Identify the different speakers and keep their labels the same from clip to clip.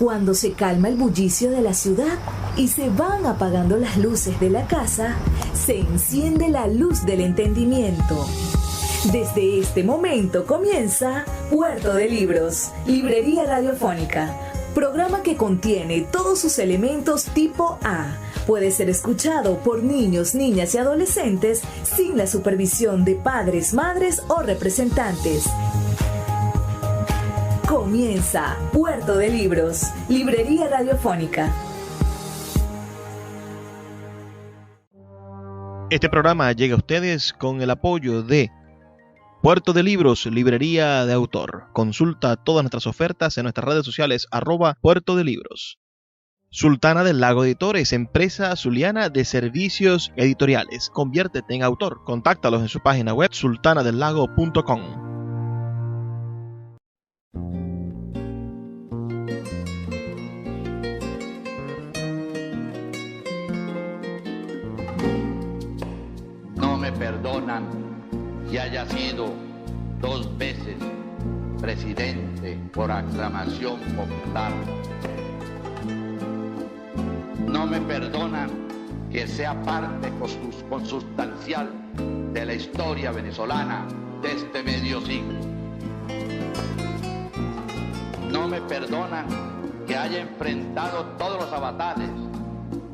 Speaker 1: Cuando se calma el bullicio de la ciudad y se van apagando las luces de la casa, se enciende la luz del entendimiento. Desde este momento comienza Puerto de Libros, Librería Radiofónica, programa que contiene todos sus elementos tipo A. Puede ser escuchado por niños, niñas y adolescentes sin la supervisión de padres, madres o representantes. Comienza Puerto de Libros, Librería Radiofónica.
Speaker 2: Este programa llega a ustedes con el apoyo de Puerto de Libros, Librería de Autor. Consulta todas nuestras ofertas en nuestras redes sociales @Puerto de Libros. Sultana del Lago Editores, empresa zuliana de servicios editoriales. Conviértete en autor. Contáctalos en su página web sultanadelago.com.
Speaker 3: No me perdonan que haya sido 2 veces presidente por aclamación popular. No me perdonan que sea parte consustancial de la historia venezolana de este medio siglo. No me perdonan que haya enfrentado todos los avatares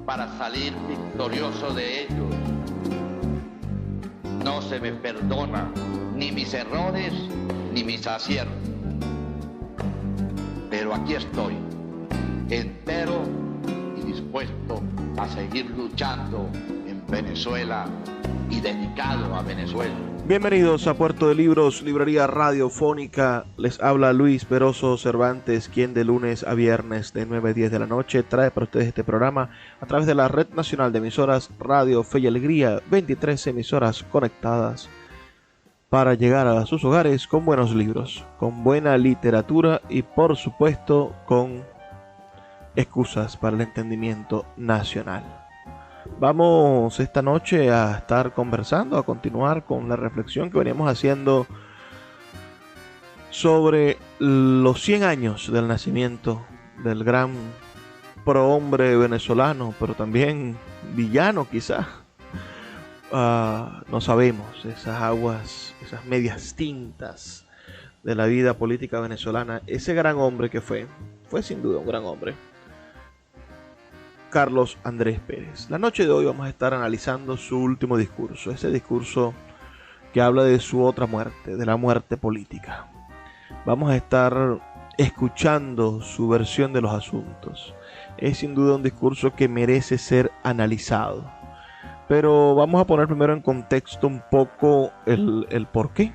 Speaker 3: para salir victorioso de ellos. No se me perdona ni mis errores ni mis aciertos. Pero aquí estoy, entero y dispuesto a seguir luchando en Venezuela y dedicado a Venezuela.
Speaker 2: Bienvenidos a Puerto de Libros, Librería Radiofónica. Les habla Luis Peroso Cervantes, quien de lunes a viernes de 9 a 10 de la noche trae para ustedes este programa a través de la Red Nacional de Emisoras Radio Fe y Alegría, 23 emisoras conectadas para llegar a sus hogares con buenos libros, con buena literatura y por supuesto con excusas para el entendimiento nacional. Vamos esta noche a estar conversando, a continuar con la reflexión que veníamos haciendo sobre los 100 años del nacimiento del gran prohombre venezolano, pero también villano quizás. No sabemos, esas aguas, esas medias tintas de la vida política venezolana. Ese gran hombre que fue sin duda un gran hombre, Carlos Andrés Pérez. La noche de hoy vamos a estar analizando su último discurso, ese discurso que habla de su otra muerte, de la muerte política. Vamos a estar escuchando su versión de los asuntos. Es sin duda un discurso que merece ser analizado, pero vamos a poner primero en contexto un poco el por qué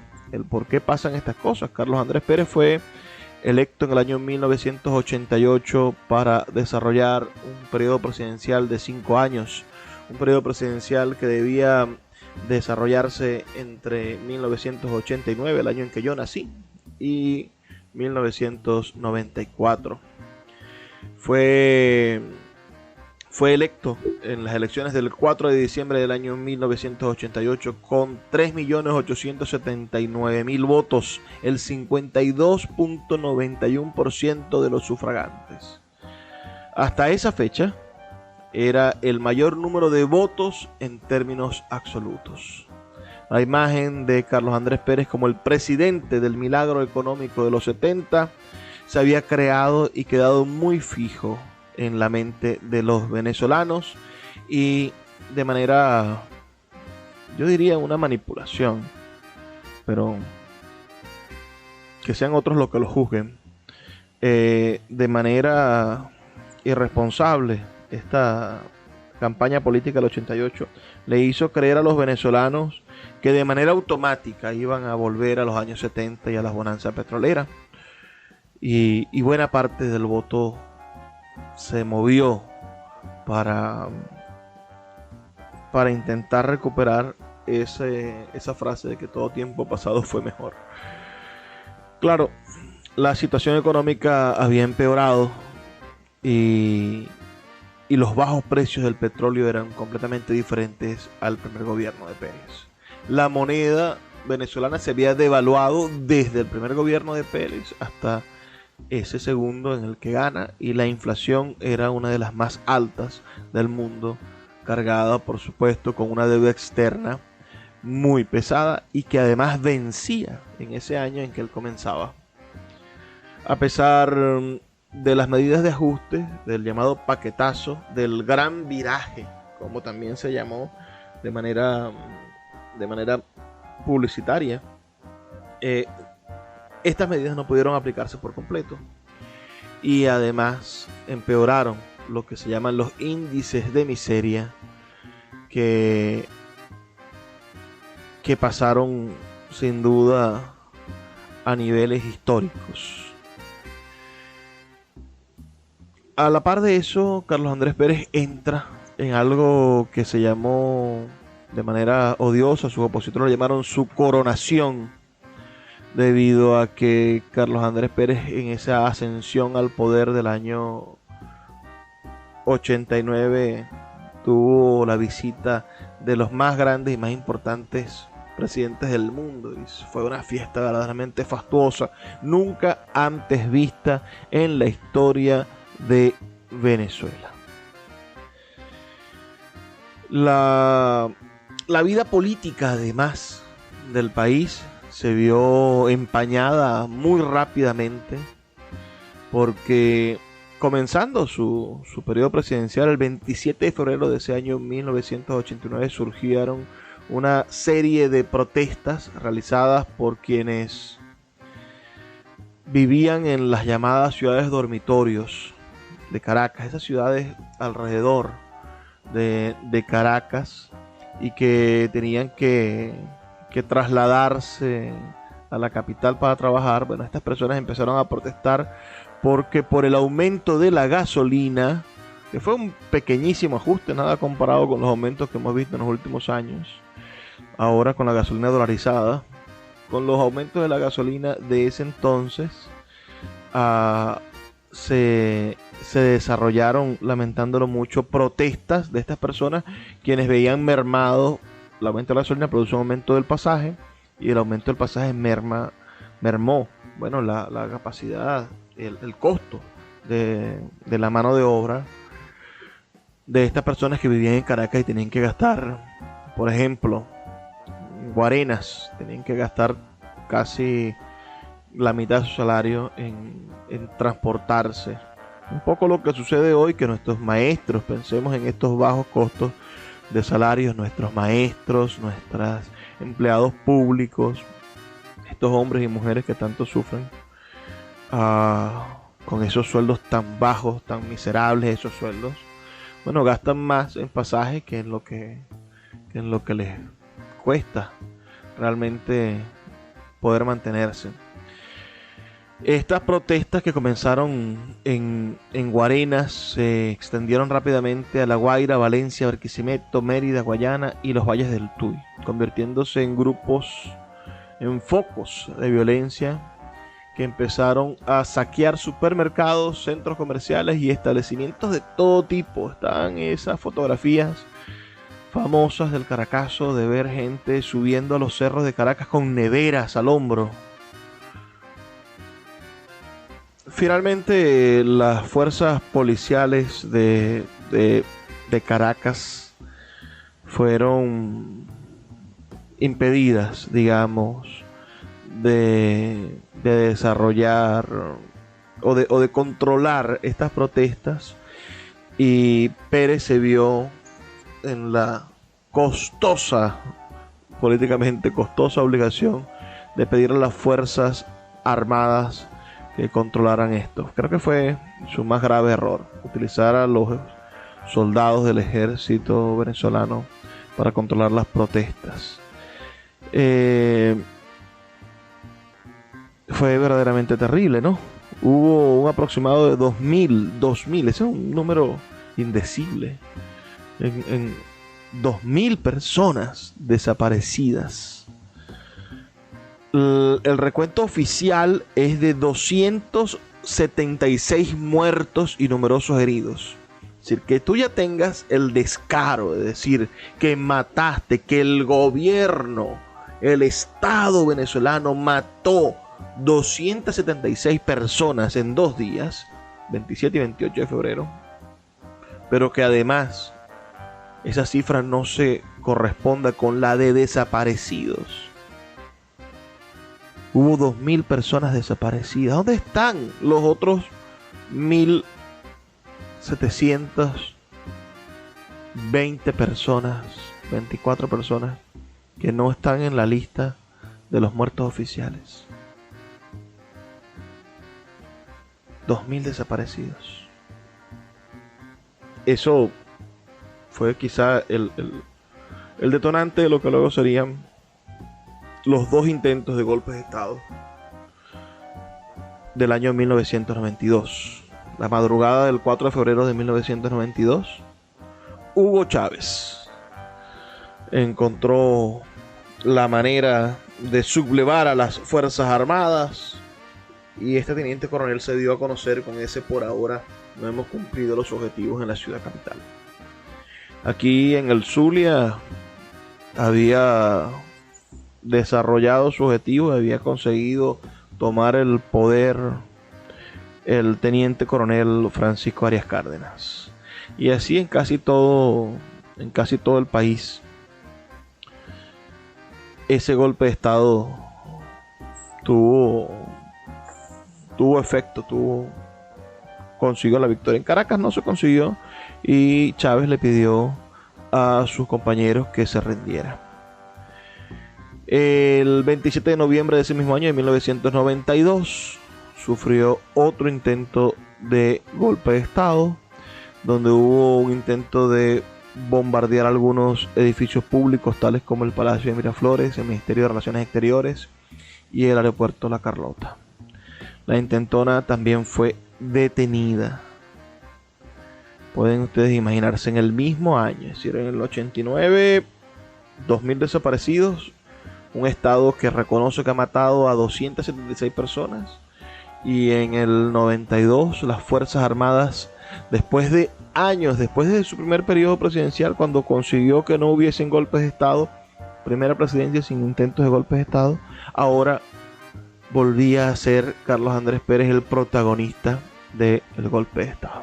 Speaker 2: pasan estas cosas. Carlos Andrés Pérez fue electo en el año 1988 para desarrollar un periodo presidencial de 5 años, un periodo presidencial que debía desarrollarse entre 1989, el año en que yo nací, y 1994. Fue electo en las elecciones del 4 de diciembre del año 1988 con 3.879.000 votos, el 52.91% de los sufragantes. Hasta esa fecha era el mayor número de votos en términos absolutos. La imagen de Carlos Andrés Pérez como el presidente del milagro económico de los 70 se había creado y quedado muy fijo en la mente de los venezolanos, y de manera, yo diría, una manipulación, pero que sean otros los que lo juzguen, de manera irresponsable. Esta campaña política del 88 le hizo creer a los venezolanos que de manera automática iban a volver a los años 70 y a las bonanzas petroleras, y buena parte del voto se movió para intentar recuperar esa frase de que todo tiempo pasado fue mejor. Claro, la situación económica había empeorado y los bajos precios del petróleo eran completamente diferentes al primer gobierno de Pérez. La moneda venezolana se había devaluado desde el primer gobierno de Pérez hasta ese segundo en el que gana, y la inflación era una de las más altas del mundo, cargada por supuesto con una deuda externa muy pesada y que además vencía en ese año en que él comenzaba. A pesar de las medidas de ajuste, del llamado paquetazo, del gran viraje, como también se llamó de manera publicitaria, estas medidas no pudieron aplicarse por completo y además empeoraron lo que se llaman los índices de miseria que pasaron sin duda a niveles históricos. A la par de eso, Carlos Andrés Pérez entra en algo que se llamó de manera odiosa, sus opositores lo llamaron su coronación, debido a que Carlos Andrés Pérez en esa ascensión al poder del año 89 tuvo la visita de los más grandes y más importantes presidentes del mundo, y fue una fiesta verdaderamente fastuosa, nunca antes vista en la historia de Venezuela. La vida política, además, del país se vio empañada muy rápidamente, porque comenzando su periodo presidencial el 27 de febrero de ese año 1989 surgieron una serie de protestas realizadas por quienes vivían en las llamadas ciudades dormitorios de Caracas, esas ciudades alrededor de Caracas, y que tenían que trasladarse a la capital para trabajar. Bueno, estas personas empezaron a protestar porque por el aumento de la gasolina, que fue un pequeñísimo ajuste, nada comparado con los aumentos que hemos visto en los últimos años, ahora con la gasolina dolarizada, con los aumentos de la gasolina de ese entonces, se desarrollaron, lamentándolo mucho, protestas de estas personas, quienes veían mermado el aumento de la gasolina, produce un aumento del pasaje, y el aumento del pasaje mermó, bueno, la capacidad, el costo de la mano de obra de estas personas que vivían en Caracas y tenían que gastar, por ejemplo, Guarenas, tenían que gastar casi la mitad de su salario en transportarse. Un poco lo que sucede hoy, que nuestros maestros, pensemos en estos bajos costos de salarios, nuestros maestros, nuestros empleados públicos, estos hombres y mujeres que tanto sufren con esos sueldos tan bajos, tan miserables, esos sueldos, bueno, gastan más en pasajes que en lo que les cuesta realmente poder mantenerse. Estas protestas, que comenzaron en Guarenas, se extendieron rápidamente a La Guaira, Valencia, Barquisimeto, Mérida, Guayana y los valles del Tuy, convirtiéndose en grupos, en focos de violencia que empezaron a saquear supermercados, centros comerciales y establecimientos de todo tipo. Están esas fotografías famosas del Caracazo de ver gente subiendo a los cerros de Caracas con neveras al hombro. Finalmente, las fuerzas policiales de Caracas fueron impedidas, digamos, de desarrollar o de controlar estas protestas, y Pérez se vio en la políticamente costosa obligación de pedirle a las fuerzas armadas que controlaran esto. Creo que fue su más grave error, utilizar a los soldados del ejército venezolano para controlar las protestas. Fue verdaderamente terrible, ¿no? Hubo un aproximado de 2.000, ese es un número indecible, en 2.000 personas desaparecidas. El recuento oficial es de 276 muertos y numerosos heridos. Es decir, que tú ya tengas el descaro de decir que mataste, que el gobierno, el Estado venezolano mató 276 personas en 2 días, 27 y 28 de febrero, pero que además esa cifra no se corresponda con la de desaparecidos. Hubo 2.000 personas desaparecidas. ¿Dónde están los otros 1.720 personas, 24 personas que no están en la lista de los muertos oficiales? 2.000 desaparecidos. Eso fue quizá el detonante de lo que luego serían los 2 intentos de golpes de Estado del año 1992. La madrugada del 4 de febrero de 1992, Hugo Chávez encontró la manera de sublevar a las Fuerzas Armadas, y este teniente coronel se dio a conocer con ese: por ahora no hemos cumplido los objetivos en la ciudad capital. Aquí en el Zulia había desarrollado su objetivo, había conseguido tomar el poder el teniente coronel Francisco Arias Cárdenas. Y así en casi todo el país, ese golpe de Estado tuvo efecto, consiguió la victoria. En Caracas no se consiguió y Chávez le pidió a sus compañeros que se rindieran. El 27 de noviembre de ese mismo año, de 1992, sufrió otro intento de golpe de Estado, donde hubo un intento de bombardear algunos edificios públicos, tales como el Palacio de Miraflores, el Ministerio de Relaciones Exteriores y el Aeropuerto La Carlota. La intentona también fue detenida. Pueden ustedes imaginarse, en el mismo año, es decir, en el 89, 2.000 desaparecidos, un Estado que reconoce que ha matado a 276 personas, y en el 92 las Fuerzas Armadas, después de años, después de su primer periodo presidencial, cuando consiguió que no hubiesen golpes de Estado, primera presidencia sin intentos de golpes de Estado, ahora volvía a ser Carlos Andrés Pérez el protagonista del golpe de Estado.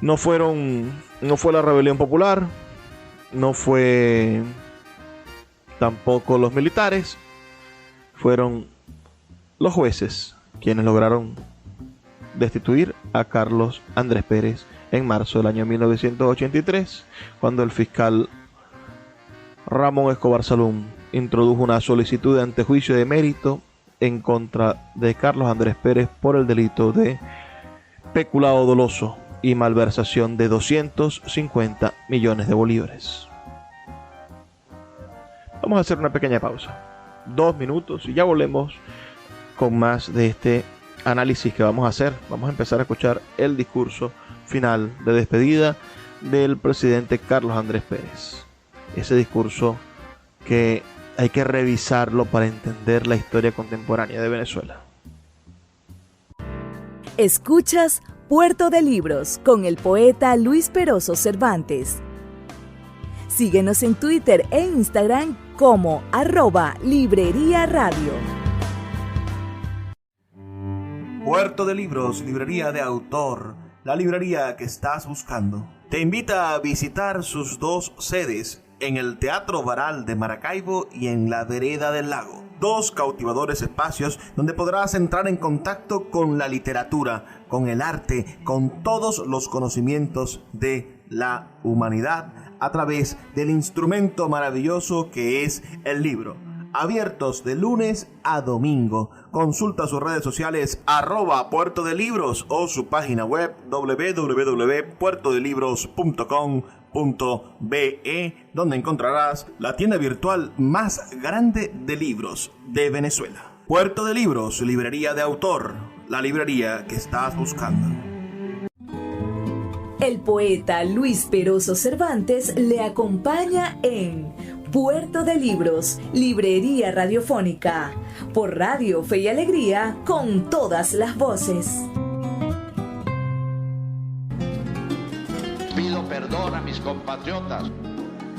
Speaker 2: No fue la rebelión popular, no fue tampoco los militares, fueron los jueces quienes lograron destituir a Carlos Andrés Pérez en marzo del año 1983, cuando el fiscal Ramón Escobar Salum introdujo una solicitud de antejuicio de mérito en contra de Carlos Andrés Pérez por el delito de peculado doloso y malversación de 250 millones de bolívares. Vamos a hacer una pequeña pausa, 2 minutos, y ya volvemos con más de este análisis que vamos a hacer. Vamos a empezar a escuchar el discurso final de despedida del presidente Carlos Andrés Pérez. Ese discurso que hay que revisarlo para entender la historia contemporánea de Venezuela.
Speaker 1: Escuchas Puerto de Libros con el poeta Luis Peroso Cervantes. Síguenos en Twitter e Instagram como @Librería Radio.
Speaker 2: Puerto de Libros, librería de autor, la librería que estás buscando. Te invita a visitar sus 2 sedes, en el Teatro Baral de Maracaibo y en la Vereda del Lago. 2 cautivadores espacios donde podrás entrar en contacto con la literatura, con el arte, con todos los conocimientos de la humanidad a través del instrumento maravilloso que es el libro. Abiertos de lunes a domingo. Consulta sus redes sociales @Puerto de Libros o su página web www.puertodelibros.com.be, donde encontrarás la tienda virtual más grande de libros de Venezuela. Puerto de Libros, librería de autor, la librería que estás buscando.
Speaker 1: El poeta Luis Peroso Cervantes le acompaña en Puerto de Libros, librería radiofónica, por Radio Fe y Alegría, con todas las voces.
Speaker 3: Pido perdón a mis compatriotas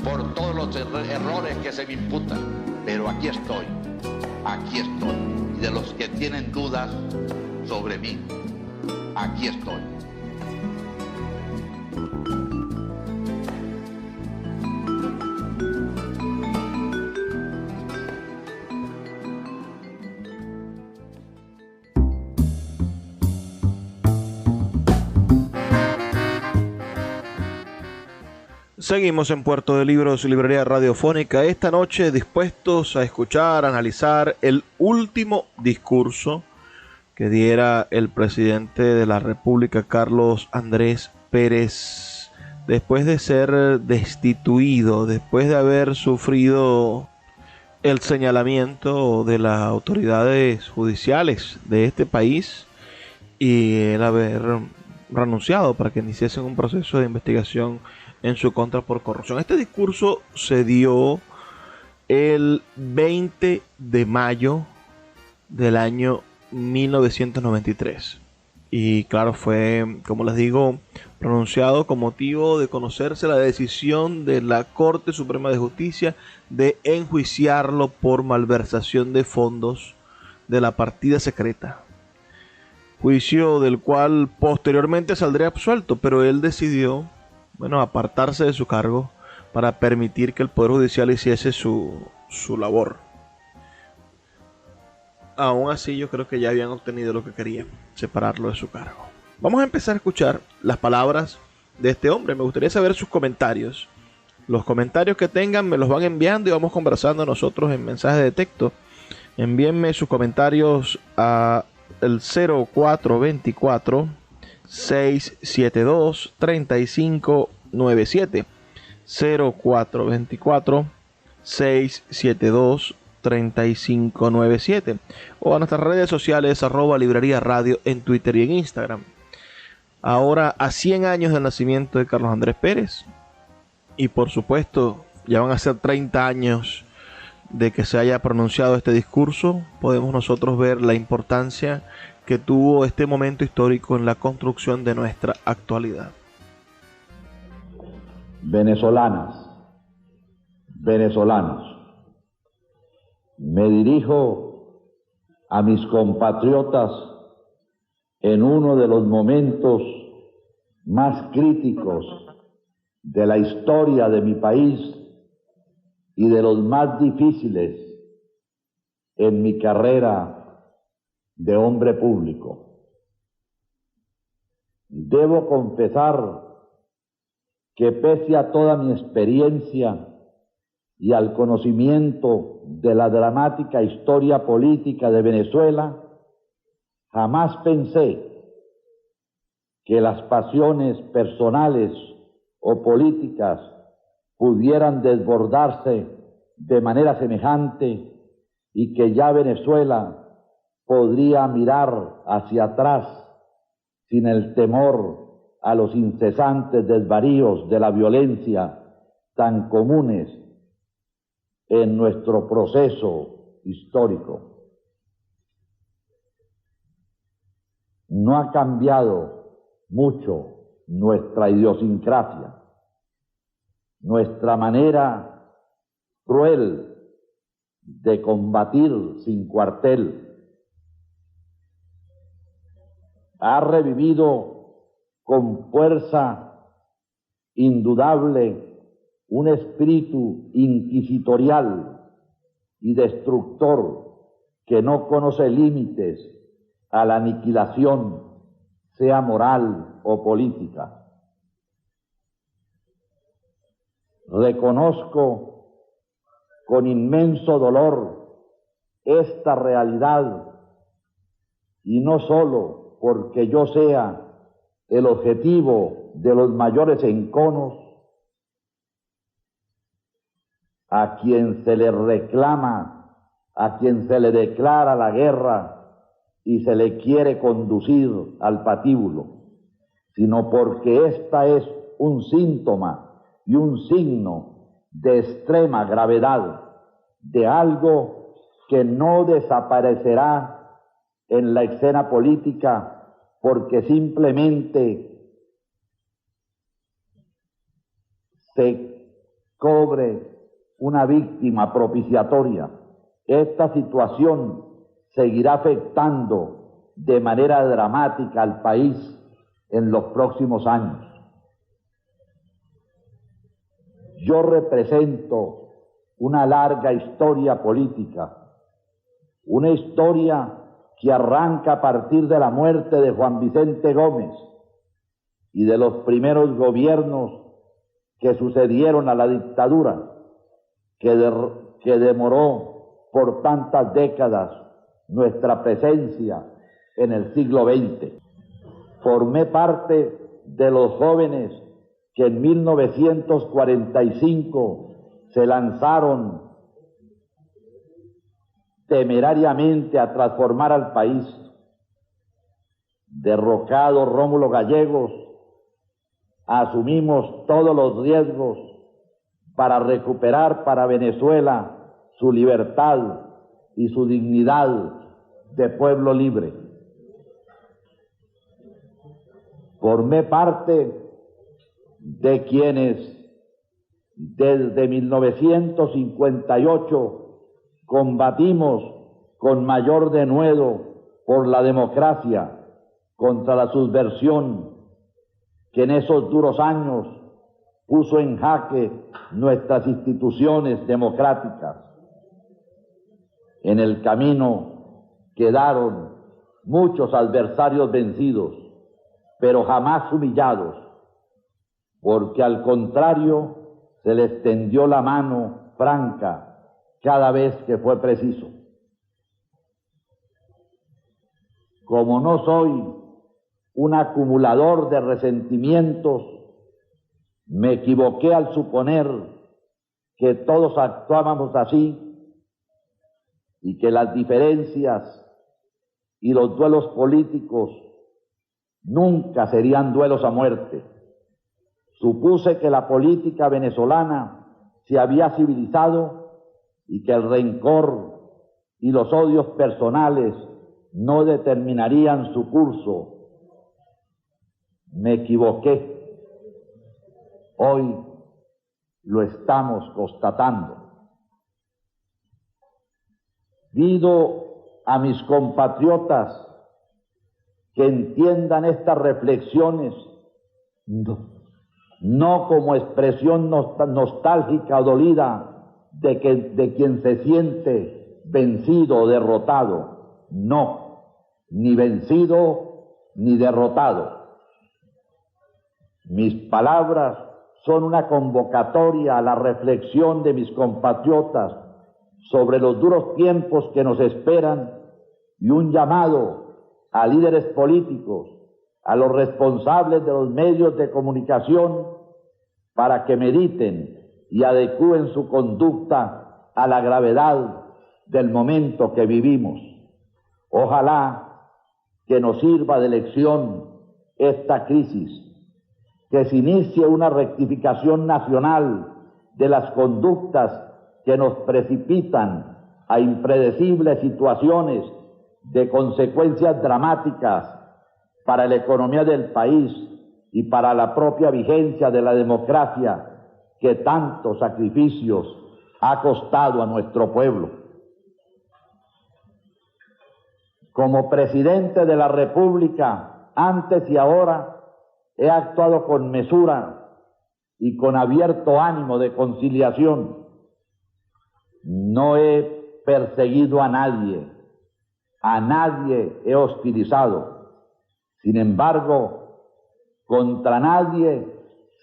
Speaker 3: por todos los errores que se me imputan, pero aquí estoy. de los que tienen dudas sobre mí. Aquí estoy.
Speaker 2: Seguimos en Puerto de Libros, librería radiofónica, esta noche dispuestos a escuchar, analizar el último discurso que diera el presidente de la República, Carlos Andrés Pérez, después de ser destituido, después de haber sufrido el señalamiento de las autoridades judiciales de este país y el haber renunciado para que iniciasen un proceso de investigación en su contra por corrupción. Este discurso se dio el 20 de mayo del año 1993 y claro, fue, como les digo, pronunciado con motivo de conocerse la decisión de la Corte Suprema de Justicia de enjuiciarlo por malversación de fondos de la partida secreta, juicio del cual posteriormente saldría absuelto, pero él decidió apartarse de su cargo para permitir que el Poder Judicial hiciese su labor. Aún así, yo creo que ya habían obtenido lo que querían, separarlo de su cargo. Vamos a empezar a escuchar las palabras de este hombre. Me gustaría saber sus comentarios. Los comentarios que tengan me los van enviando y vamos conversando nosotros en mensajes de texto. Envíenme sus comentarios a el 0424 672-3597 0424-672-3597 o a nuestras redes sociales @librería radio en Twitter y en Instagram. Ahora, a 100 años del nacimiento de Carlos Andrés Pérez, y por supuesto ya van a ser 30 años de que se haya pronunciado este discurso, podemos nosotros ver la importancia que tuvo este momento histórico en la construcción de nuestra actualidad.
Speaker 4: Venezolanas, venezolanos, me dirijo a mis compatriotas en uno de los momentos más críticos de la historia de mi país y de los más difíciles en mi carrera de hombre público. Debo confesar que pese a toda mi experiencia y al conocimiento de la dramática historia política de Venezuela, jamás pensé que las pasiones personales o políticas pudieran desbordarse de manera semejante y que ya Venezuela podría mirar hacia atrás sin el temor a los incesantes desvaríos de la violencia tan comunes en nuestro proceso histórico. No ha cambiado mucho nuestra idiosincrasia, nuestra manera cruel de combatir sin cuartel. Ha revivido con fuerza indudable un espíritu inquisitorial y destructor que no conoce límites a la aniquilación, sea moral o política. Reconozco con inmenso dolor esta realidad, y no solo porque yo sea el objetivo de los mayores enconos a quien se le reclama, a quien se le declara la guerra y se le quiere conducir al patíbulo, sino porque esta es un síntoma y un signo de extrema gravedad, de algo que no desaparecerá en la escena política porque simplemente se cobre una víctima propiciatoria. Esta situación seguirá afectando de manera dramática al país en los próximos años. Yo represento una larga historia política, una historia que arranca a partir de la muerte de Juan Vicente Gómez y de los primeros gobiernos que sucedieron a la dictadura, que demoró por tantas décadas nuestra presencia en el siglo XX. Formé parte de los jóvenes que en 1945 se lanzaron temerariamente a transformar al país. Derrocado Rómulo Gallegos, asumimos todos los riesgos para recuperar para Venezuela su libertad y su dignidad de pueblo libre. Formé parte de quienes desde 1958 combatimos con mayor denuedo por la democracia contra la subversión que en esos duros años puso en jaque nuestras instituciones democráticas. En el camino quedaron muchos adversarios vencidos, pero jamás humillados, porque al contrario se les tendió la mano franca cada vez que fue preciso. Como no soy un acumulador de resentimientos, me equivoqué al suponer que todos actuábamos así y que las diferencias y los duelos políticos nunca serían duelos a muerte. Supuse que la política venezolana se había civilizado y que el rencor y los odios personales no determinarían su curso. Me equivoqué. Hoy lo estamos constatando. Pido a mis compatriotas que entiendan estas reflexiones no como expresión nostálgica o dolida de quien se siente vencido o derrotado. No, ni vencido ni derrotado. Mis palabras son una convocatoria a la reflexión de mis compatriotas sobre los duros tiempos que nos esperan y un llamado a líderes políticos, a los responsables de los medios de comunicación, para que mediten y adecúen su conducta a la gravedad del momento que vivimos. Ojalá que nos sirva de lección esta crisis, que se inicie una rectificación nacional de las conductas que nos precipitan a impredecibles situaciones de consecuencias dramáticas para la economía del país y para la propia vigencia de la democracia que tantos sacrificios ha costado a nuestro pueblo. Como presidente de la República, antes y ahora, he actuado con mesura y con abierto ánimo de conciliación. No he perseguido a nadie he hostilizado. Sin embargo, contra nadie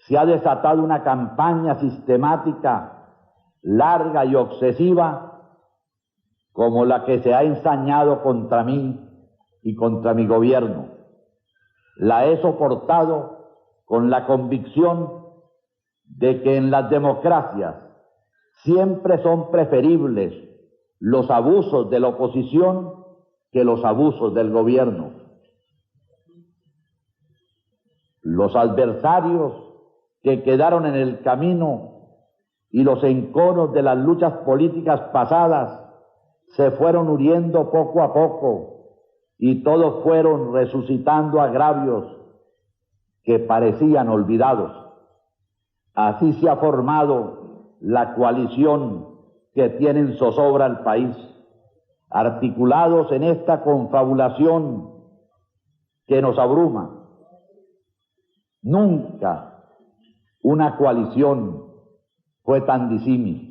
Speaker 4: se ha desatado una campaña sistemática, larga y obsesiva, como la que se ha ensañado contra mí y contra mi gobierno. La he soportado con la convicción de que en las democracias siempre son preferibles los abusos de la oposición que los abusos del gobierno. Los adversarios que quedaron en el camino y los enconos de las luchas políticas pasadas se fueron muriendo poco a poco y todos fueron resucitando agravios que parecían olvidados. Así se ha formado la coalición que tiene en zozobra al país. articulados en esta confabulación que nos abruma. Nunca una coalición fue tan disímil.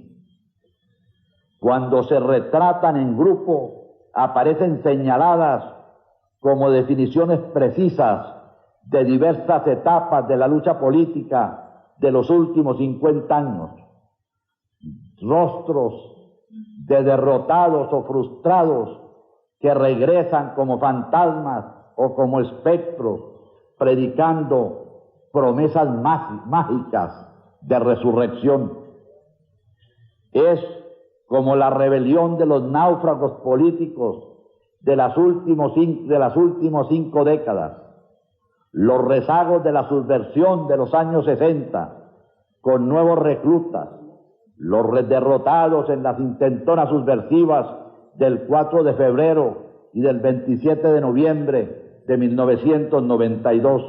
Speaker 4: Cuando se retratan en grupo, aparecen señaladas como definiciones precisas de diversas etapas de la lucha política de los últimos 50 años. Rostros de derrotados o frustrados que regresan como fantasmas o como espectros, predicando promesas mágicas de resurrección. Es como la rebelión de los náufragos políticos de las últimas 5 décadas, los rezagos de la subversión de los años 60, con nuevos reclutas, los derrotados en las intentonas subversivas del 4 de febrero y del 27 de noviembre de 1992,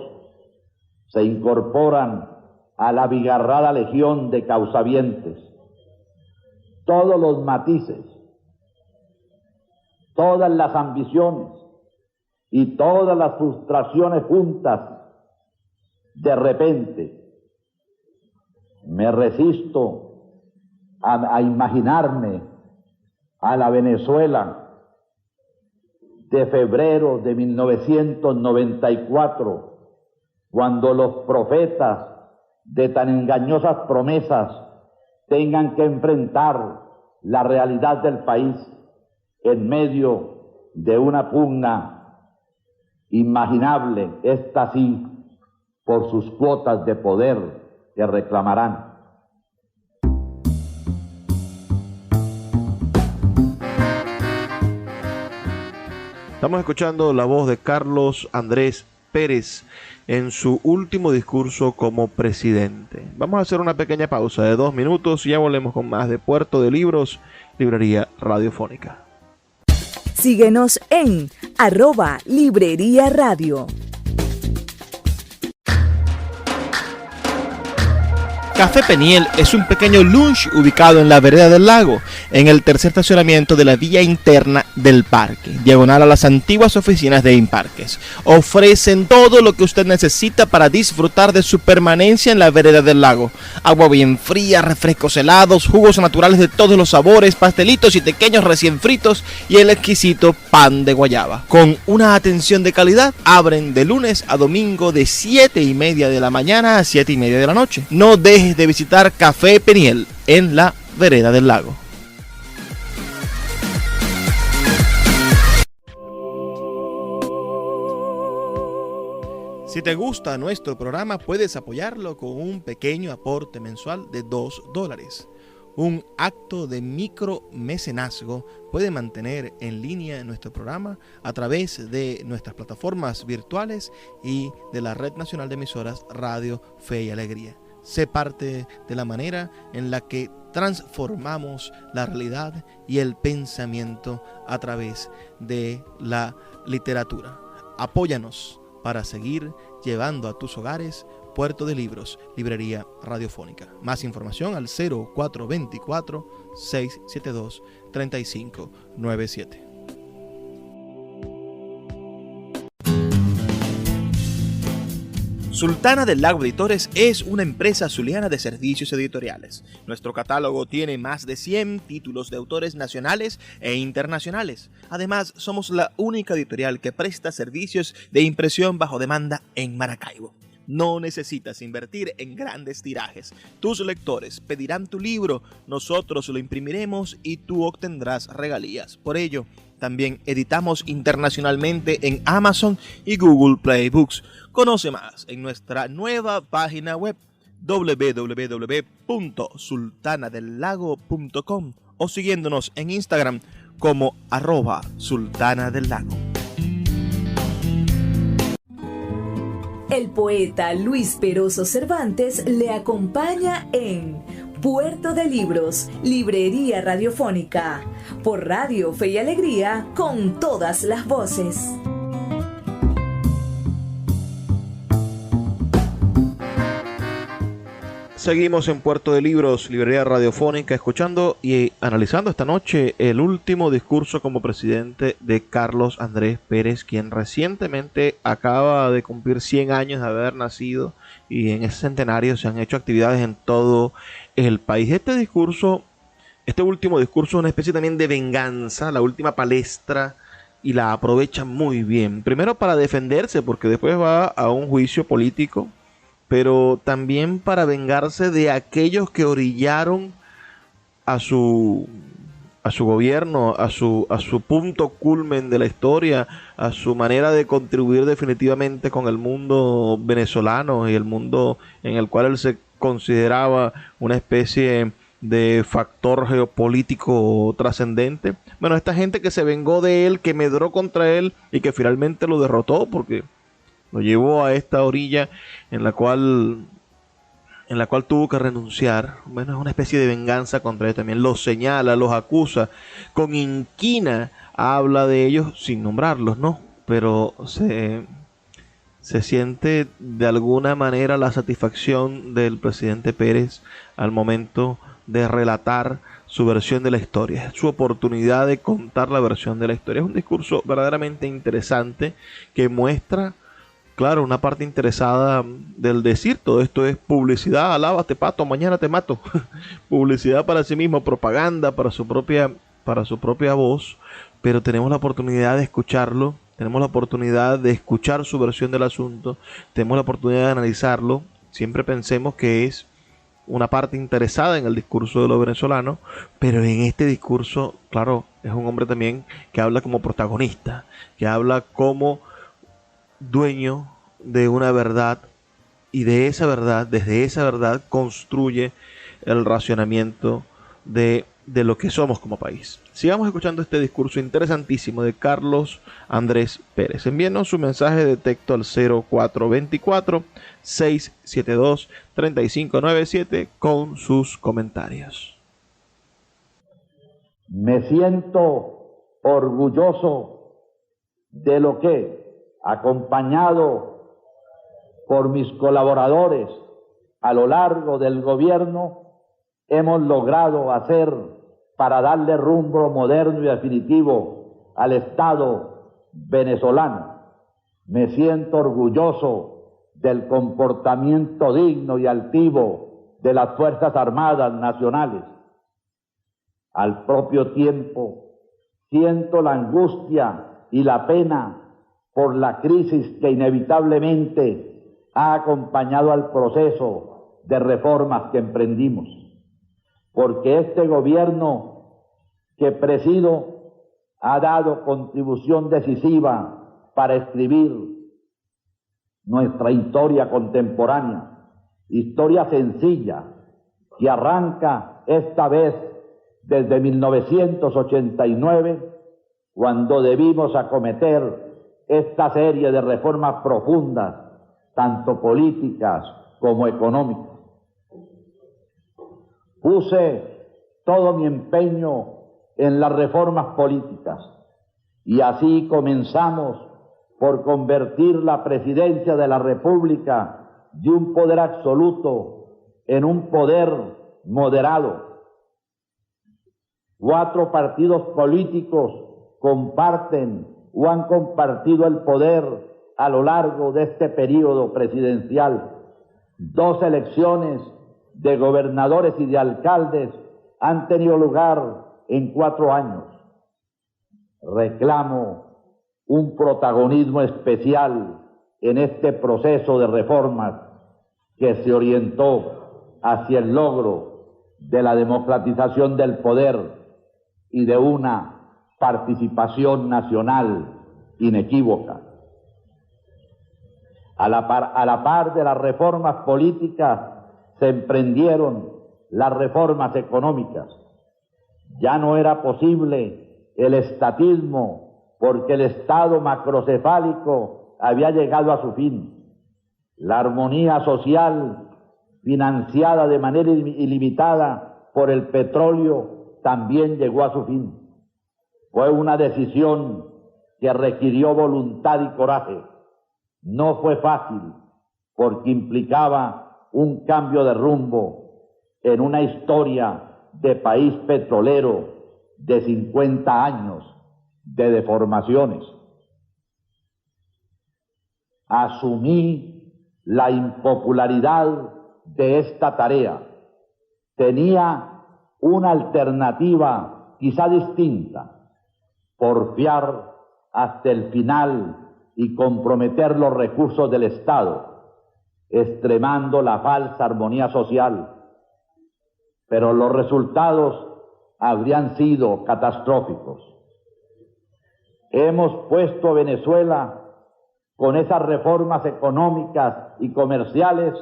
Speaker 4: se incorporan a la abigarrada legión de causavientes. Todos los matices, todas las ambiciones y todas las frustraciones juntas, de repente, me resisto a imaginarme a la Venezuela de febrero de 1994, cuando los profetas de tan engañosas promesas tengan que enfrentar la realidad del país en medio de una pugna imaginable, esta sí, por sus cuotas de poder que reclamarán.
Speaker 2: Estamos escuchando la voz de Carlos Andrés Pérez en su último discurso como presidente. Vamos a hacer una pequeña pausa de 2 minutos y ya volvemos con más de Puerto de Libros, Librería Radiofónica.
Speaker 1: Síguenos en @Librería Radio.
Speaker 5: Café Peniel es un pequeño lunch ubicado en la vereda del lago, en el tercer estacionamiento de la vía interna del parque, diagonal a las antiguas oficinas de Imparques. Ofrecen todo lo que usted necesita para disfrutar de su permanencia en la vereda del lago. Agua bien fría, refrescos helados, jugos naturales de todos los sabores, pastelitos y pequeños recién fritos y el exquisito pan de guayaba. Con una atención de calidad, abren de lunes a domingo de 7:30 de la mañana a 7:30 de la noche. No dejes de visitar Café Peniel en la vereda del lago. Si te gusta nuestro programa, puedes apoyarlo con un pequeño aporte mensual de $2. Un acto de micromecenazgo puede mantener en línea nuestro programa a través de nuestras plataformas virtuales y de la Red Nacional de Emisoras Radio Fe y Alegría. Sé parte de la manera en la que transformamos la realidad y el pensamiento a través de la literatura. Apóyanos para seguir llevando a tus hogares Puerto de Libros, Librería Radiofónica. Más información al 0424-672-3597. Sultana del Lago Editores es una empresa zuliana de servicios editoriales. Nuestro catálogo tiene más de 100 títulos de autores nacionales e internacionales. Además, somos la única editorial que presta servicios de impresión bajo demanda en Maracaibo. No necesitas invertir en grandes tirajes. Tus lectores pedirán tu libro, nosotros lo imprimiremos y tú obtendrás regalías. Por ello, también editamos internacionalmente en Amazon y Google Play Books. Conoce más en nuestra nueva página web www.sultanadelago.com o siguiéndonos en Instagram como @sultanadelago.
Speaker 1: El poeta Luis Peroso Cervantes le acompaña en Puerto de Libros, Librería Radiofónica, por Radio Fe y Alegría, con todas las voces.
Speaker 2: Seguimos en Puerto de Libros, librería radiofónica, escuchando y analizando esta noche el último discurso como presidente de Carlos Andrés Pérez, quien recientemente acaba de cumplir 100 años de haber nacido, y en ese centenario se han hecho actividades en todo el país. Este último discurso es una especie también de venganza, la última palestra, y la aprovecha muy bien. Primero para defenderse, porque después va a un juicio político, pero también para vengarse de aquellos que orillaron a su gobierno, a su punto culmen de la historia, a su manera de contribuir definitivamente con el mundo venezolano y el mundo en el cual él se consideraba una especie de factor geopolítico trascendente. Bueno, esta gente que se vengó de él, que medró contra él y que finalmente lo derrotó, porque lo llevó a esta orilla en la cual tuvo que renunciar. Bueno, es una especie de venganza contra él también. Los señala, los acusa, con inquina habla de ellos sin nombrarlos, ¿no? Pero se siente de alguna manera la satisfacción del presidente Pérez al momento de relatar su versión de la historia, su oportunidad de contar la versión de la historia. Es un discurso verdaderamente interesante que muestra, claro, una parte interesada del decir. Todo esto es publicidad, alábate pato, mañana te mato. Publicidad para sí mismo, propaganda para su propia voz, pero tenemos la oportunidad de escucharlo, tenemos la oportunidad de escuchar su versión del asunto, tenemos la oportunidad de analizarlo. Siempre pensemos que es una parte interesada en el discurso de los venezolanos, pero en este discurso, claro, es un hombre también que habla como protagonista, que habla como dueño de una verdad, y de esa verdad, desde esa verdad construye el racionamiento de lo que somos como país. Sigamos escuchando este discurso interesantísimo de Carlos Andrés Pérez. Envíenos su mensaje de texto al 0424-672-3597 con sus comentarios.
Speaker 4: Me siento orgulloso de lo que, acompañado por mis colaboradores a lo largo del gobierno, hemos logrado hacer para darle rumbo moderno y definitivo al Estado venezolano. Me siento orgulloso del comportamiento digno y altivo de las Fuerzas Armadas Nacionales. Al propio tiempo, siento la angustia y la pena por la crisis que inevitablemente ha acompañado al proceso de reformas que emprendimos, porque este gobierno que presido ha dado contribución decisiva para escribir nuestra historia contemporánea, historia sencilla, que arranca esta vez desde 1989, cuando debimos acometer esta serie de reformas profundas, tanto políticas como económicas. Puse todo mi empeño en las reformas políticas, y así comenzamos por convertir la presidencia de la República de un poder absoluto en un poder moderado. 4 partidos políticos comparten o han compartido el poder a lo largo de este periodo presidencial. 2 elecciones de gobernadores y de alcaldes han tenido lugar en 4 años. Reclamo un protagonismo especial en este proceso de reformas que se orientó hacia el logro de la democratización del poder y de una participación nacional inequívoca. A la par de las reformas políticas se emprendieron las reformas económicas. Ya no era posible el estatismo porque el Estado macrocefálico había llegado a su fin. La armonía social, financiada de manera ilimitada por el petróleo, también llegó a su fin. Fue una decisión que requirió voluntad y coraje. No fue fácil, porque implicaba un cambio de rumbo en una historia de país petrolero de 50 años de deformaciones. Asumí la impopularidad de esta tarea. Tenía una alternativa quizá distinta: porfiar hasta el final y comprometer los recursos del Estado, extremando la falsa armonía social. Pero los resultados habrían sido catastróficos. Hemos puesto a Venezuela con esas reformas económicas y comerciales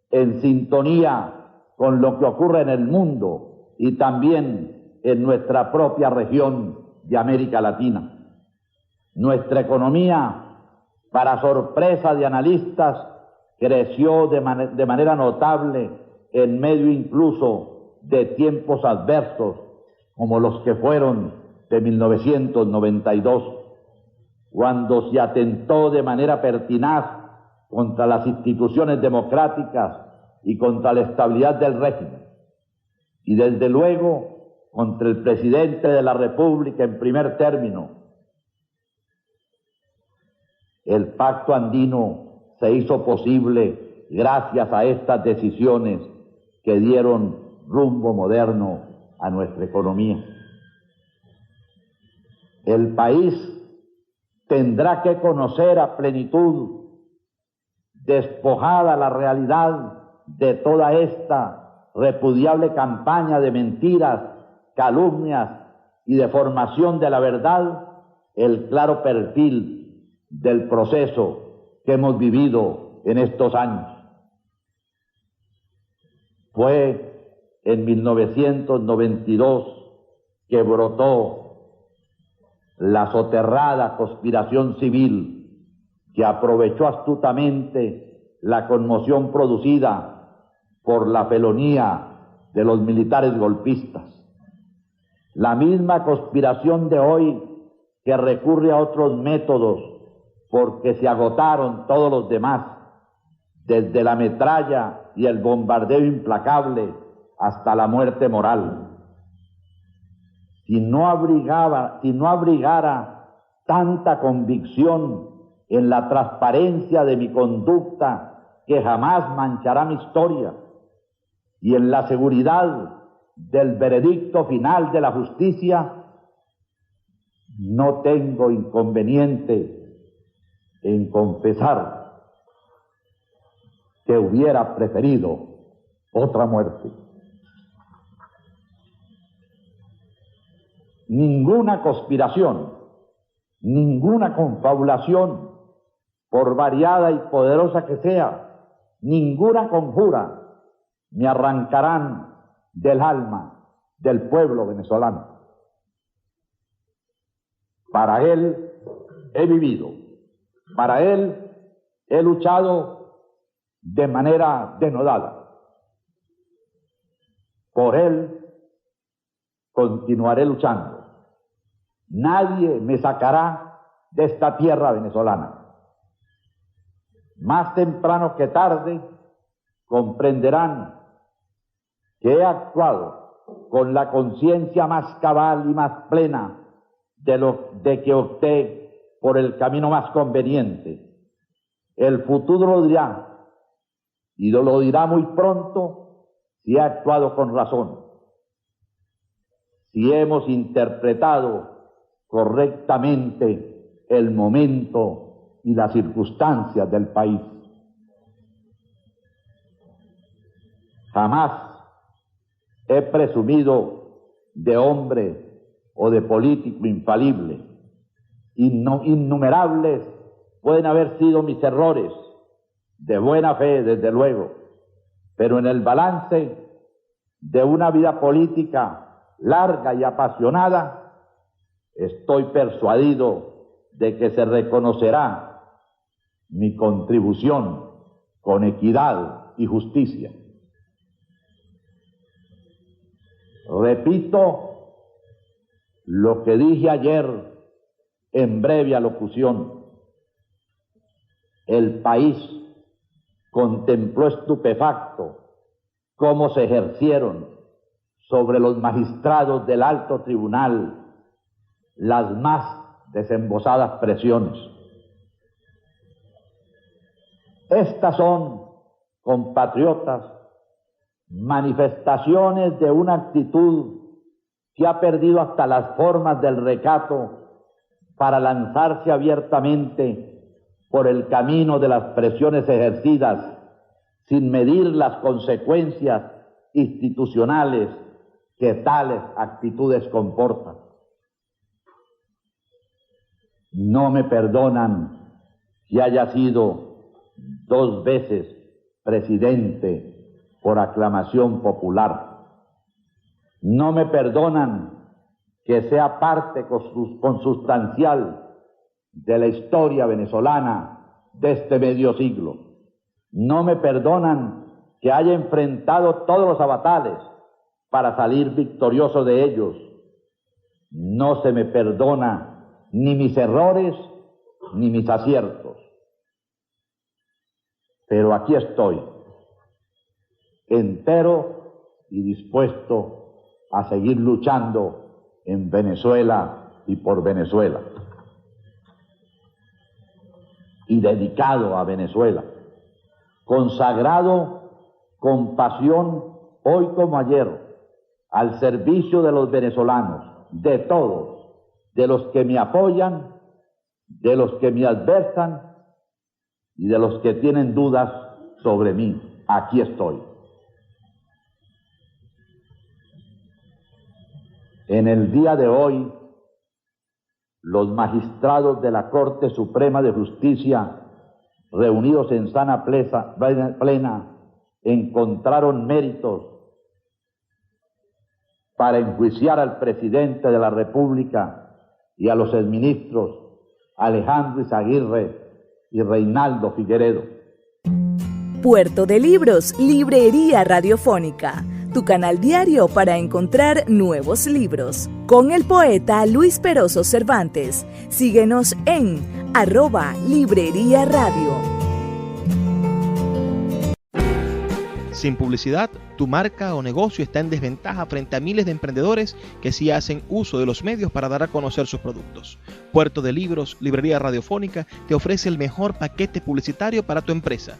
Speaker 4: en sintonía con lo que ocurre en el mundo y también en nuestra propia región de América Latina. Nuestra economía, para sorpresa de analistas, creció de manera notable en medio incluso de tiempos adversos como los que fueron de 1992, cuando se atentó de manera pertinaz contra las instituciones democráticas y contra la estabilidad del régimen, y desde luego contra el presidente de la República en primer término. El Pacto Andino se hizo posible gracias a estas decisiones que dieron rumbo moderno a nuestra economía. El país tendrá que conocer a plenitud, despojada la realidad de toda esta repudiable campaña de mentiras, calumnias y deformación de la verdad, el claro perfil del proceso que hemos vivido en estos años. Fue en 1992 que brotó la soterrada conspiración civil que aprovechó astutamente la conmoción producida por la felonía de los militares golpistas. La misma conspiración de hoy que recurre a otros métodos porque se agotaron todos los demás, desde la metralla y el bombardeo implacable hasta la muerte moral. Si no abrigara tanta convicción en la transparencia de mi conducta que jamás manchará mi historia, y en la seguridad del veredicto final de la justicia, no tengo inconveniente en confesar que hubiera preferido otra muerte. Ninguna conspiración, ninguna confabulación, por variada y poderosa que sea, ninguna conjura me arrancarán del alma del pueblo venezolano. Para él he vivido, para él he luchado de manera denodada. Por él continuaré luchando. Nadie me sacará de esta tierra venezolana. Más temprano que tarde comprenderán que he actuado con la conciencia más cabal y más plena de que opté por el camino más conveniente. El futuro lo dirá, y lo dirá muy pronto, si he actuado con razón, si hemos interpretado correctamente el momento y las circunstancias del país. Jamás he presumido de hombre o de político infalible. Innumerables pueden haber sido mis errores, de buena fe, desde luego, pero en el balance de una vida política larga y apasionada, estoy persuadido de que se reconocerá mi contribución con equidad y justicia. Repito lo que dije ayer en breve alocución: el país contempló estupefacto cómo se ejercieron sobre los magistrados del alto tribunal las más desembosadas presiones. Estas son, compatriotas, manifestaciones de una actitud que ha perdido hasta las formas del recato para lanzarse abiertamente por el camino de las presiones ejercidas sin medir las consecuencias institucionales que tales actitudes comportan. No me perdonan que haya sido 2 veces presidente por aclamación popular. No me perdonan que sea parte consustancial de la historia venezolana de este medio siglo. No me perdonan que haya enfrentado todos los avatares para salir victorioso de ellos. No se me perdona ni mis errores ni mis aciertos. Pero aquí estoy, entero y dispuesto a seguir luchando en Venezuela y por Venezuela, y dedicado a Venezuela, consagrado con pasión hoy como ayer al servicio de los venezolanos, de todos, de los que me apoyan, de los que me adversan y de los que tienen dudas sobre mí. Aquí estoy. En el día de hoy, los magistrados de la Corte Suprema de Justicia, reunidos en sana plena, encontraron méritos para enjuiciar al presidente de la República y a los exministros Alejandro Izaguirre y Reinaldo Figueredo.
Speaker 1: Puerto de Libros, Librería Radiofónica, tu canal diario para encontrar nuevos libros. Con el poeta Luis Peroso Cervantes. Síguenos en @Librería Radio.
Speaker 5: Sin publicidad, tu marca o negocio está en desventaja frente a miles de emprendedores que sí hacen uso de los medios para dar a conocer sus productos. Puerto de Libros, Librería Radiofónica te ofrece el mejor paquete publicitario para tu empresa.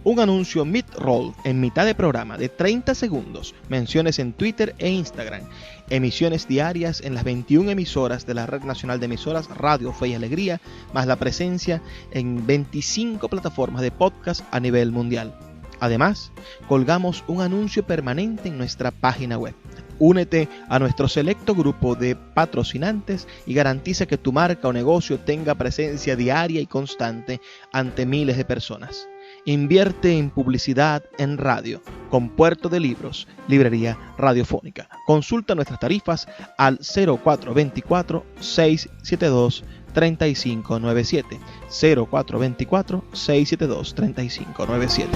Speaker 5: Un anuncio mid-roll en mitad de programa de 30 segundos, menciones en Twitter e Instagram, emisiones diarias en las 21 emisoras de la Red Nacional de Emisoras Radio Fe y Alegría, más la presencia en 25 plataformas de podcast a nivel mundial. Además, colgamos un anuncio permanente en nuestra página web. Únete a nuestro selecto grupo de patrocinantes y garantiza que tu marca o negocio tenga presencia diaria y constante ante miles de personas. Invierte en publicidad en radio con Puerto de Libros, Librería Radiofónica. Consulta nuestras tarifas al 0424-672-3597. 0424-672-3597.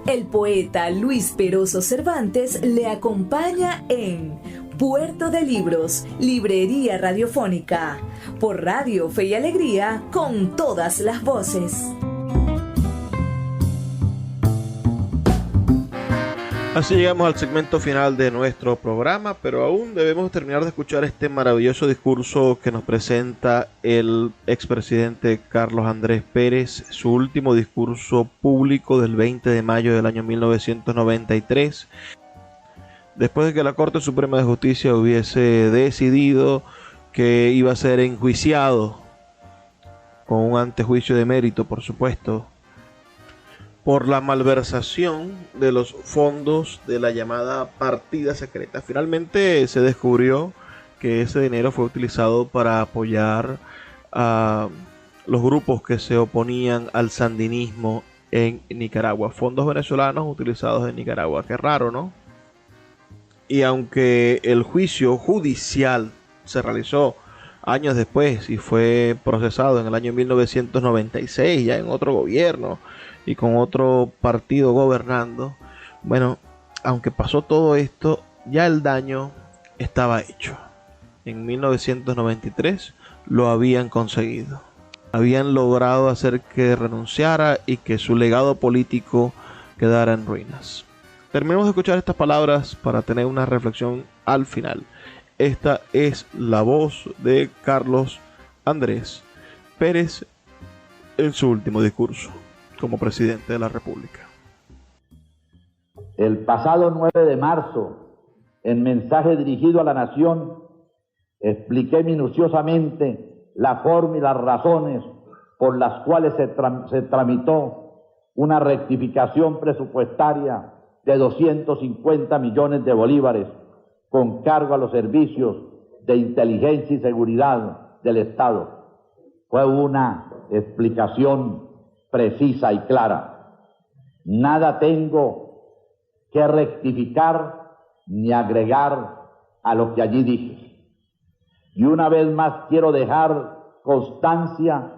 Speaker 1: El poeta Luis Peroso Cervantes le acompaña en Puerto de Libros, Librería Radiofónica, por Radio Fe y Alegría, con todas las voces.
Speaker 2: Así llegamos al segmento final de nuestro programa, pero aún debemos terminar de escuchar este maravilloso discurso que nos presenta el expresidente Carlos Andrés Pérez, su último discurso público del 20 de mayo del año 1993, después de que la Corte Suprema de Justicia hubiese decidido que iba a ser enjuiciado con un antejuicio de mérito, por supuesto, por la malversación de los fondos de la llamada partida secreta. Finalmente se descubrió que ese dinero fue utilizado para apoyar a los grupos que se oponían al sandinismo en Nicaragua. Fondos venezolanos utilizados en Nicaragua. Qué raro, ¿no? Y aunque el juicio judicial se realizó años después y fue procesado en el año 1996, ya en otro gobierno y con otro partido gobernando, bueno, aunque pasó todo esto, ya el daño estaba hecho. En 1993 lo habían conseguido. habían logrado hacer que renunciara y que su legado político quedara en ruinas. Terminemos de escuchar estas palabras para tener una reflexión al final. Esta es la voz de Carlos Andrés Pérez en su último discurso como presidente de la República.
Speaker 4: El pasado 9 de marzo, en mensaje dirigido a la nación, expliqué minuciosamente la forma y las razones por las cuales se tramitó una rectificación presupuestaria de 250 millones de bolívares con cargo a los servicios de inteligencia y seguridad del Estado. Fue una explicación precisa y clara. Nada tengo que rectificar ni agregar a lo que allí dije. Y una vez más quiero dejar constancia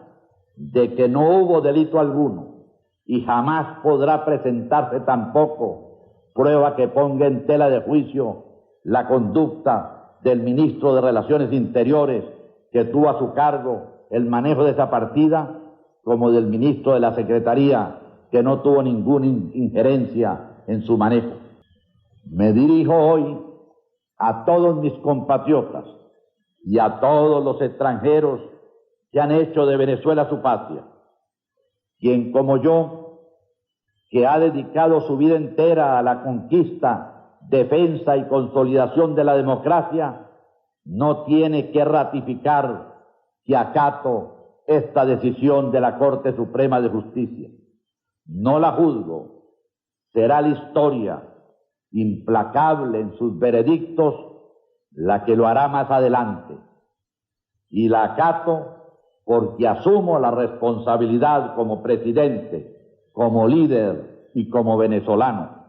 Speaker 4: de que no hubo delito alguno y jamás podrá presentarse tampoco prueba que ponga en tela de juicio la conducta del ministro de Relaciones Interiores que tuvo a su cargo el manejo de esa partida, como del ministro de la Secretaría que no tuvo ninguna injerencia en su manejo. Me dirijo hoy a todos mis compatriotas y a todos los extranjeros que han hecho de Venezuela su patria, quien como yo, que ha dedicado su vida entera a la conquista, defensa y consolidación de la democracia, no tiene que ratificar que acato esta decisión de la Corte Suprema de Justicia. No la juzgo, será la historia, implacable en sus veredictos, la que lo hará más adelante, y la acato porque asumo la responsabilidad como presidente, como líder y como venezolano,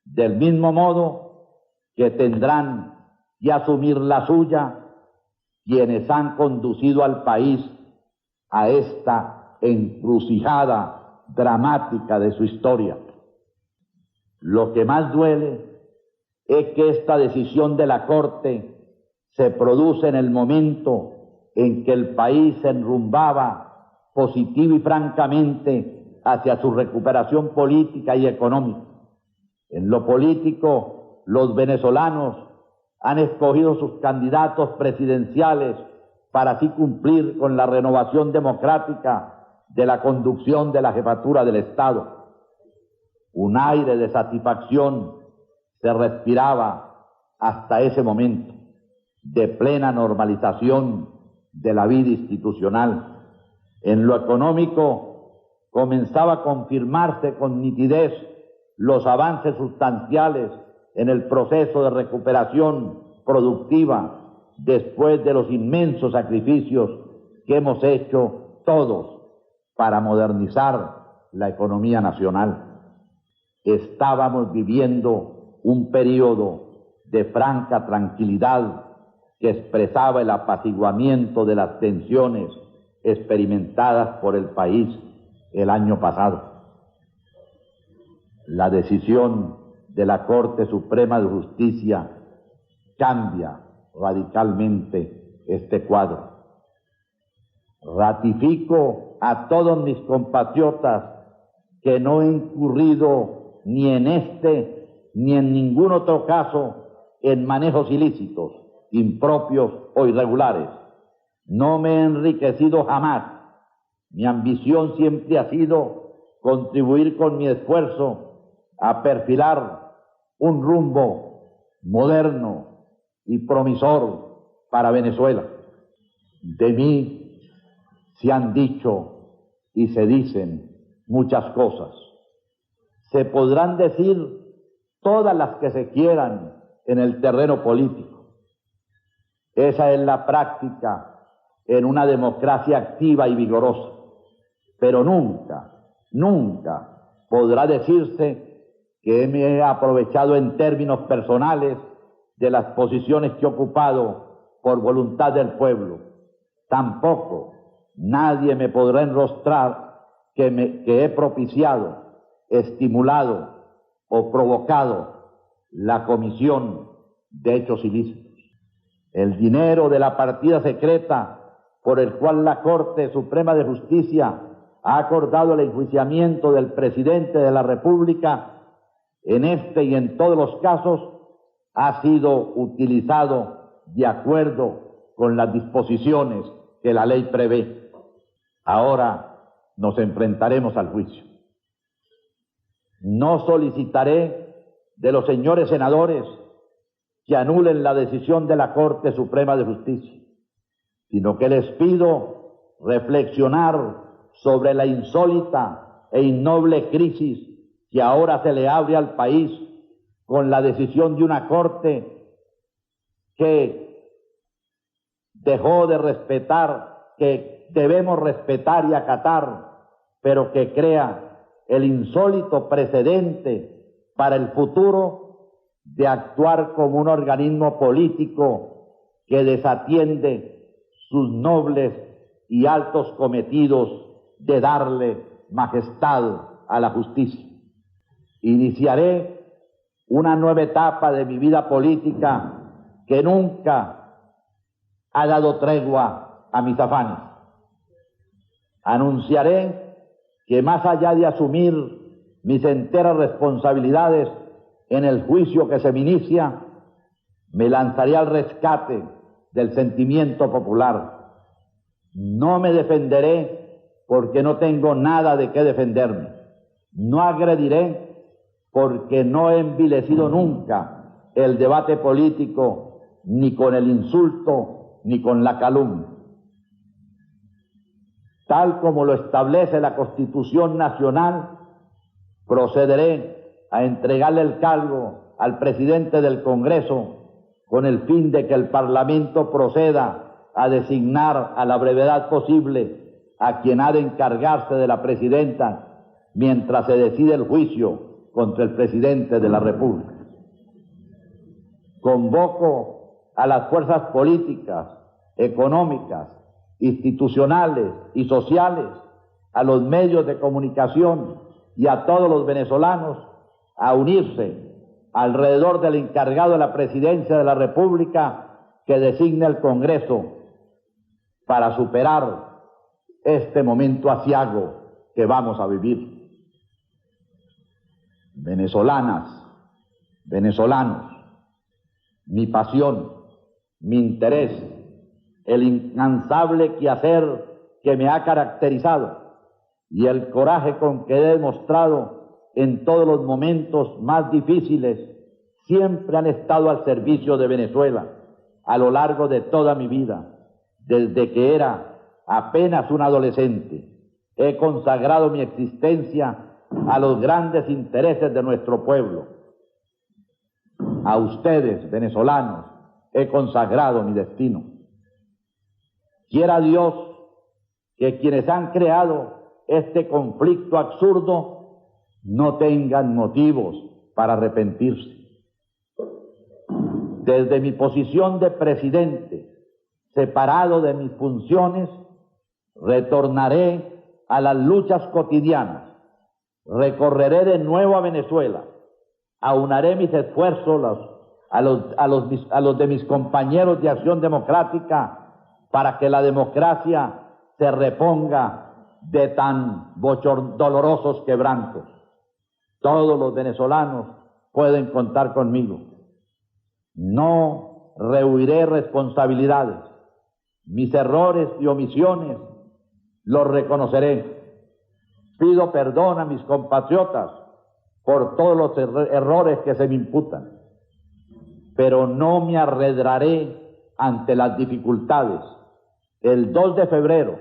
Speaker 4: del mismo modo que tendrán que asumir la suya quienes han conducido al país a esta encrucijada dramática de su historia. Lo que más duele es que esta decisión de la Corte se produce en el momento en que el país se enrumbaba positivo y francamente hacia su recuperación política y económica. En lo político, los venezolanos han escogido sus candidatos presidenciales para así cumplir con la renovación democrática de la conducción de la jefatura del Estado. Un aire de satisfacción se respiraba hasta ese momento de plena normalización de la vida institucional. En lo económico comenzaba a confirmarse con nitidez los avances sustanciales en el proceso de recuperación productiva después de los inmensos sacrificios que hemos hecho todos para modernizar la economía nacional. Estábamos viviendo un periodo de franca tranquilidad que expresaba el apaciguamiento de las tensiones experimentadas por el país el año pasado. La decisión de la Corte Suprema de Justicia cambia radicalmente este cuadro. Ratifico a todos mis compatriotas que no he incurrido ni en este ni en ningún otro caso en manejos ilícitos, impropios o irregulares. No me he enriquecido jamás. Mi ambición siempre ha sido contribuir con mi esfuerzo a perfilar un rumbo moderno y promisor para Venezuela. De mí se han dicho y se dicen muchas cosas. Se podrán decir todas las que se quieran en el terreno político. Esa es la práctica en una democracia activa y vigorosa. Pero nunca, nunca podrá decirse que me he aprovechado en términos personales de las posiciones que he ocupado por voluntad del pueblo. Tampoco nadie me podrá enrostrar que he propiciado, estimulado o provocado la comisión de hechos ilícitos. El dinero de la partida secreta por el cual la Corte Suprema de Justicia ha acordado el enjuiciamiento del presidente de la República, en este y en todos los casos, ha sido utilizado de acuerdo con las disposiciones que la ley prevé. Ahora nos enfrentaremos al juicio. No solicitaré de los señores senadores que anulen la decisión de la Corte Suprema de Justicia, sino que les pido reflexionar sobre la insólita e innoble crisis que ahora se le abre al país con la decisión de una Corte que dejó de respetar, que debemos respetar y acatar, pero que crea el insólito precedente para el futuro de actuar como un organismo político que desatiende sus nobles y altos cometidos de darle majestad a la justicia. Iniciaré una nueva etapa de mi vida política que nunca ha dado tregua a mis afanes. Anunciaré que más allá de asumir mis enteras responsabilidades en el juicio que se me inicia, me lanzaré al rescate del sentimiento popular. No me defenderé porque no tengo nada de qué defenderme. No agrediré porque no he envilecido nunca el debate político, ni con el insulto, ni con la calumnia. Tal como lo establece la Constitución Nacional, procederé a entregarle el cargo al presidente del Congreso con el fin de que el Parlamento proceda a designar a la brevedad posible a quien ha de encargarse de la presidenta mientras se decide el juicio contra el presidente de la República. Convoco a las fuerzas políticas, económicas, institucionales y sociales, a los medios de comunicación y a todos los venezolanos a unirse alrededor del encargado de la presidencia de la República que designe el Congreso para superar este momento aciago que vamos a vivir. Venezolanas, venezolanos, mi pasión, mi interés, el incansable quehacer que me ha caracterizado y el coraje con que he demostrado en todos los momentos más difíciles, siempre han estado al servicio de Venezuela a lo largo de toda mi vida. Desde que era apenas un adolescente, he consagrado mi existencia a los grandes intereses de nuestro pueblo. A ustedes, venezolanos, he consagrado mi destino. Quiera Dios que quienes han creado este conflicto absurdo no tengan motivos para arrepentirse. Desde mi posición de presidente, separado de mis funciones, retornaré a las luchas cotidianas. Recorreré de nuevo a Venezuela, aunaré mis esfuerzos a los de mis compañeros de Acción Democrática para que la democracia se reponga de tan dolorosos quebrantos. Todos los venezolanos pueden contar conmigo. No rehuiré responsabilidades. Mis errores y omisiones los reconoceré. Pido perdón a mis compatriotas por todos los errores que se me imputan, pero no me arredraré ante las dificultades. El 2 de febrero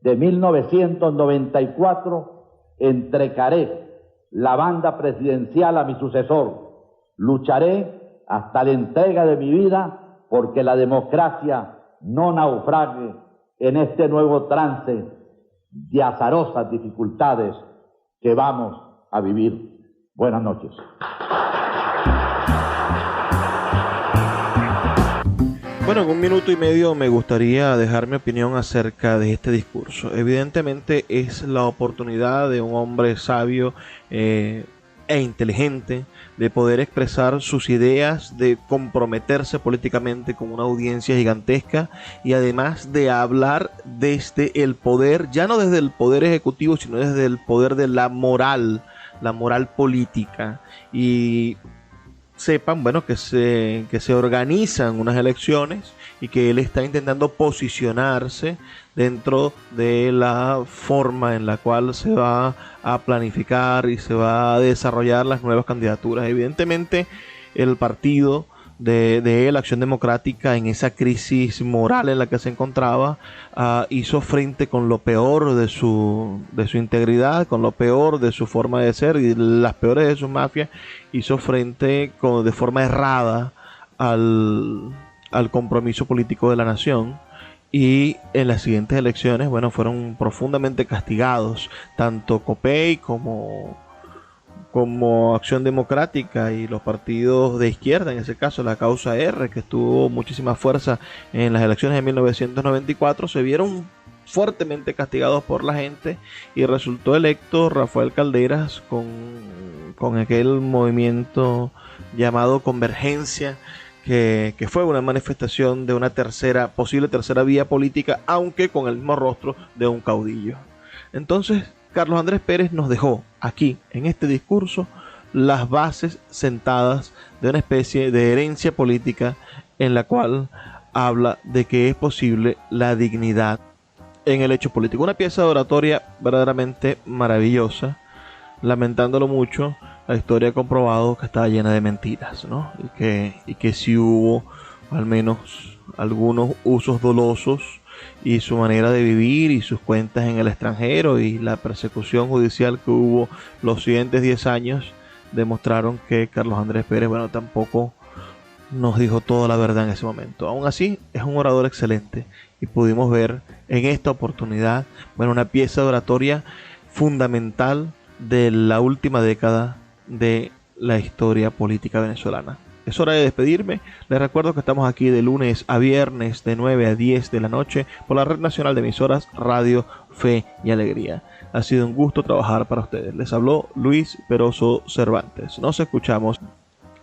Speaker 4: de 1994 entregaré la banda presidencial a mi sucesor. Lucharé hasta la entrega de mi vida porque la democracia no naufrague en este nuevo trance de azarosas dificultades que vamos a vivir. Buenas noches.
Speaker 2: Bueno, en 1 minuto y medio me gustaría dejar mi opinión acerca de este discurso. Evidentemente es la oportunidad de un hombre sabio e inteligente, de poder expresar sus ideas, de comprometerse políticamente con una audiencia gigantesca y además de hablar desde el poder, ya no desde el poder ejecutivo, sino desde el poder de la moral política. Y sepan, bueno, que se organizan unas elecciones y que él está intentando posicionarse dentro de la forma en la cual se va a planificar y se va a desarrollar las nuevas candidaturas. Evidentemente, el partido de él, Acción Democrática, en esa crisis moral en la que se encontraba, hizo frente con lo peor de su integridad, con lo peor de su forma de ser y las peores de sus mafias, hizo frente de forma errada al compromiso político de la nación. Y en las siguientes elecciones, bueno, fueron profundamente castigados, tanto COPEI como Acción Democrática y los partidos de izquierda, en ese caso la Causa R, que tuvo muchísima fuerza en las elecciones de 1994, se vieron fuertemente castigados por la gente y resultó electo Rafael Calderas con aquel movimiento llamado Convergencia, que fue una manifestación de una posible tercera vía política, aunque con el mismo rostro de un caudillo. Entonces, Carlos Andrés Pérez nos dejó aquí, en este discurso, las bases sentadas de una especie de herencia política en la cual habla de que es posible la dignidad en el hecho político. Una pieza de oratoria verdaderamente maravillosa. Lamentándolo mucho, la historia ha comprobado que estaba llena de mentiras, ¿no? Y que sí hubo al menos algunos usos dolosos, y su manera de vivir y sus cuentas en el extranjero y la persecución judicial que hubo los siguientes 10 años demostraron que Carlos Andrés Pérez, bueno, tampoco nos dijo toda la verdad en ese momento. Aún así, es un orador excelente y pudimos ver en esta oportunidad, bueno, una pieza de oratoria fundamental de la última década de la historia política venezolana. Es hora de despedirme. Les recuerdo que estamos aquí de lunes a viernes de 9 a 10 de la noche por la Red Nacional de Emisoras Radio Fe y Alegría. Ha sido un gusto trabajar para ustedes. Les habló Luis Peroso Cervantes. Nos escuchamos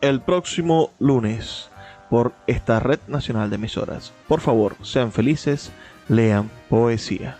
Speaker 2: el próximo lunes por esta Red Nacional de Emisoras. Por favor, sean felices, lean poesía.